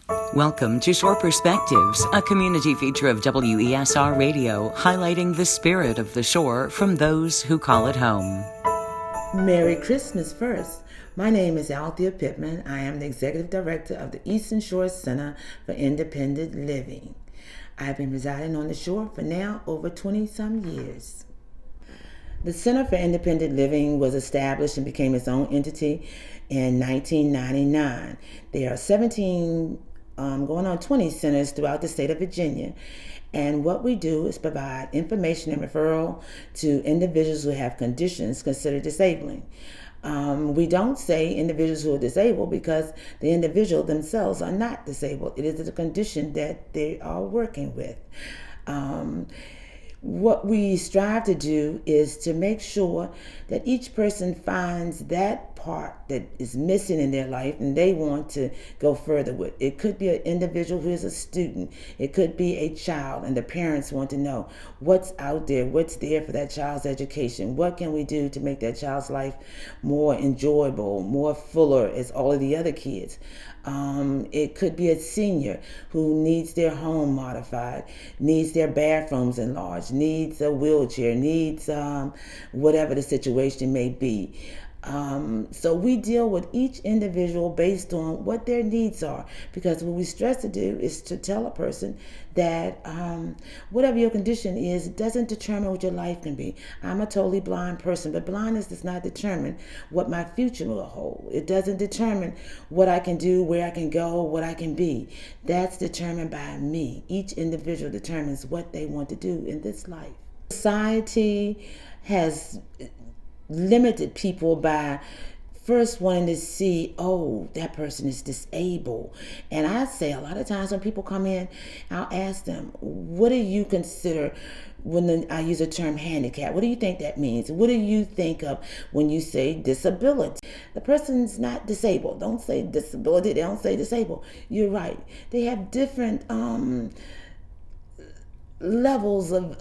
Welcome to Shore Perspectives, a community feature of WESR Radio, highlighting the spirit of the shore from those who call it home. Merry Christmas first. My name is Althea Pittman. I am the Executive Director of the Eastern Shore Center for Independent Living. I've been residing on the shore for now over 20-some years. The Center for Independent Living was established and became its own entity in 1999. There are 17 going on 20 centers throughout the state of Virginia. And what we do is provide information and referral to individuals who have conditions considered disabling. We don't say individuals who are disabled because the individual themselves are not disabled. It is a condition that they are working with. What we strive to do is to make sure that each person finds that part that is missing in their life and they want to go further with. It could be an individual who is a student. It could be a child and the parents want to know what's out there, what's there for that child's education. What can we do to make that child's life more enjoyable, more fuller as all of the other kids? It could be a senior who needs their home modified, needs their bathrooms enlarged, needs a wheelchair, needs whatever the situation may be. So we deal with each individual based on what their needs are, because what we stress to do is to tell a person that whatever your condition is, it doesn't determine what your life can be. I'm a totally blind person, but blindness does not determine what my future will hold. It doesn't determine what I can do, where I can go, what I can be. That's determined by me. Each individual determines what they want to do in this life. Society has limited people by first wanting to see, oh, that person is disabled. And I say a lot of times when people come in, I'll ask them, what do you consider when I use the term handicap? What do you think that means? What do you think of when you say disability? The person's not disabled. Don't say disability. They don't say disabled. You're right. They have different levels of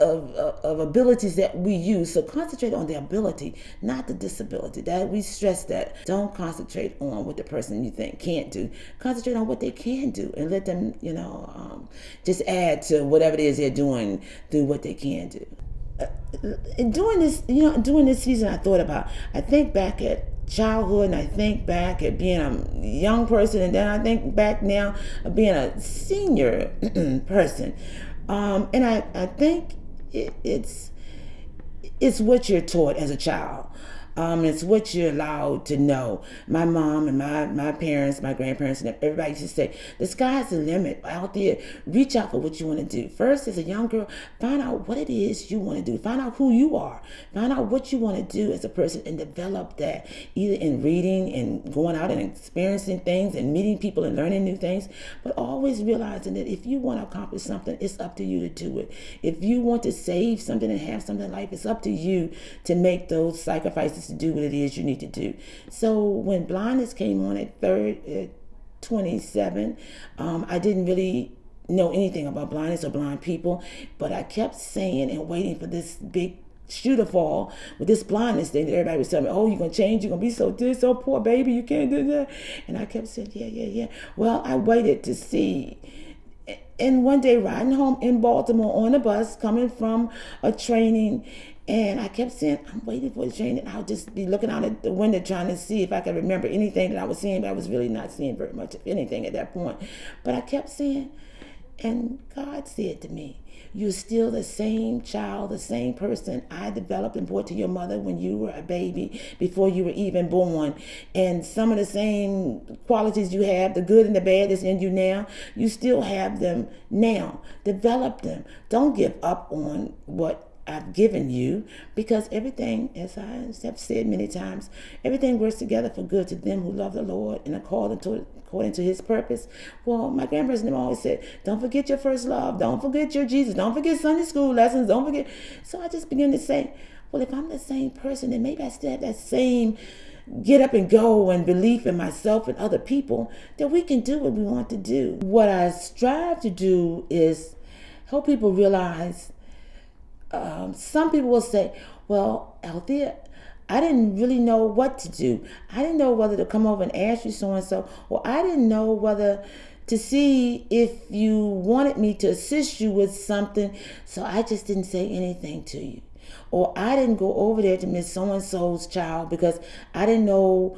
abilities that we use. So concentrate on the ability, not the disability. That we stress that. Don't concentrate on what the person you think can't do. Concentrate on what they can do and let them, just add to whatever it is they're doing through what they can do. During this season, I think back at childhood, and I think back at being a young person, and then I think back now of being a senior person. And I think it's what you're taught as a child. It's what you're allowed to know. My mom and my parents, my grandparents, and everybody used to say, the sky's the limit out there. Reach out for what you want to do. First, as a young girl, find out what it is you want to do. Find out who you are. Find out what you want to do as a person and develop that, either in reading and going out and experiencing things and meeting people and learning new things, but always realizing that if you want to accomplish something, it's up to you to do it. If you want to save something and have something in life, it's up to you to make those sacrifices to do what it is you need to do. So when blindness came on at 27, I didn't really know anything about blindness or blind people, but I kept saying and waiting for this big shoe to fall with this blindness thing that everybody was telling me, oh, you're going to change, you're going to be so this, so poor baby, you can't do that. And I kept saying, yeah. Well, I waited to see. And one day riding home in Baltimore on a bus coming from a training, and I kept saying, I'm waiting for the train, and I'll just be looking out at the window trying to see if I could remember anything that I was seeing, but I was really not seeing very much of anything at that point. But I kept saying, and God said to me, you're still the same child, the same person I developed and brought to your mother when you were a baby, before you were even born. And some of the same qualities you have, the good and the bad that's in you now, you still have them now. Develop them. Don't give up on what I've given you, because everything, as I have said many times, everything works together for good to them who love the Lord and according to his purpose. Well, my grandparents always said, don't forget your first love. Don't forget your Jesus. Don't forget Sunday school lessons. Don't forget. So I just began to say, well, if I'm the same person, then maybe I still have that same get up and go and belief in myself and other people, that we can do what we want to do. What I strive to do is help people realize. Some people will say, well, Althea, I didn't really know what to do. I didn't know whether to come over and ask you so-and-so, or I didn't know whether to see if you wanted me to assist you with something. So I just didn't say anything to you. Or I didn't go over there to Miss So-and-so's child because I didn't know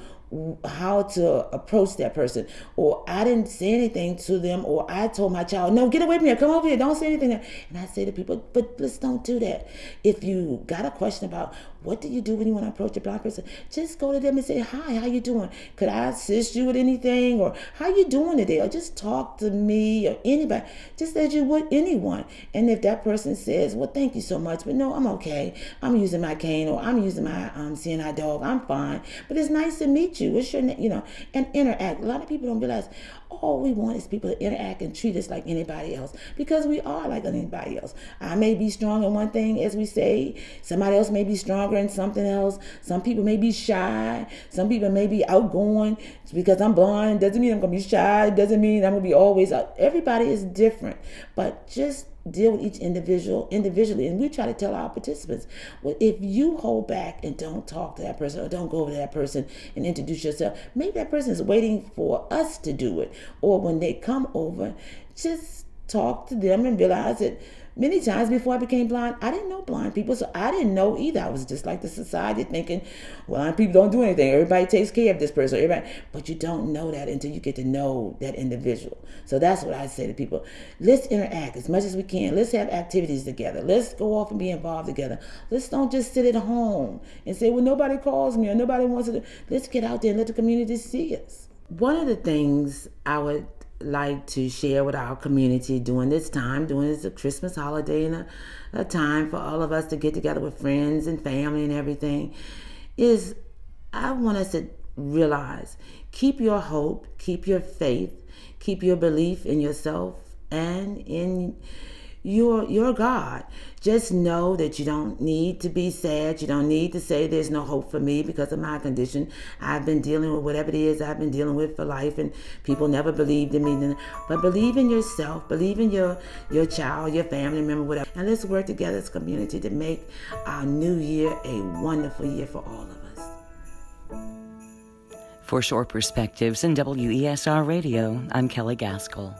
how to approach that person, or I didn't say anything to them, or I told my child, no, get away from here, come over here, don't say anything. And I say to people, but let's don't do that. If you got a question about what do you do when you want to approach a blind person, just go to them and say, hi, how you doing? Could I assist you with anything? Or how you doing today? Or just talk to me or anybody, just as you would anyone. And if that person says, well, thank you so much, but no, I'm okay, I'm using my cane, or I'm using my CNI dog, I'm fine, but it's nice to meet you. What's your name? And interact. A lot of people don't realize all we want is people to interact and treat us like anybody else, because we are like anybody else. I may be strong in one thing, as we say. Somebody else may be stronger in something else. Some people may be shy. Some people may be outgoing. Because I'm blind doesn't mean I'm going to be shy. Doesn't mean I'm going to be always out. Everybody is different. But just deal with each individual individually. And we try to tell our participants, well, if you hold back and don't talk to that person, or don't go over to that person and introduce yourself, maybe that person is waiting for us to do it. Or when they come over, just talk to them and realize that many times before I became blind, I didn't know blind people, so I didn't know either. I was just like the society thinking, well, blind people don't do anything. Everybody takes care of this person. But you don't know that until you get to know that individual. So that's what I say to people. Let's interact as much as we can. Let's have activities together. Let's go off and be involved together. Let's don't just sit at home and say, well, nobody calls me or nobody wants to. Let's get out there and let the community see us. One of the things I would like to share with our community during this time, during this Christmas holiday and a time for all of us to get together with friends and family and everything, is I want us to realize, keep your hope, keep your faith, keep your belief in yourself and in your God. Just know that you don't need to be sad. You don't need to say there's no hope for me because of my condition. I've been dealing with whatever it is I've been dealing with for life, and people never believed in me. But believe in yourself, believe in your child, your family member, whatever. And let's work together as a community to make our new year a wonderful year for all of us. For Shore Perspectives and WESR Radio, I'm Kelley Gaskell.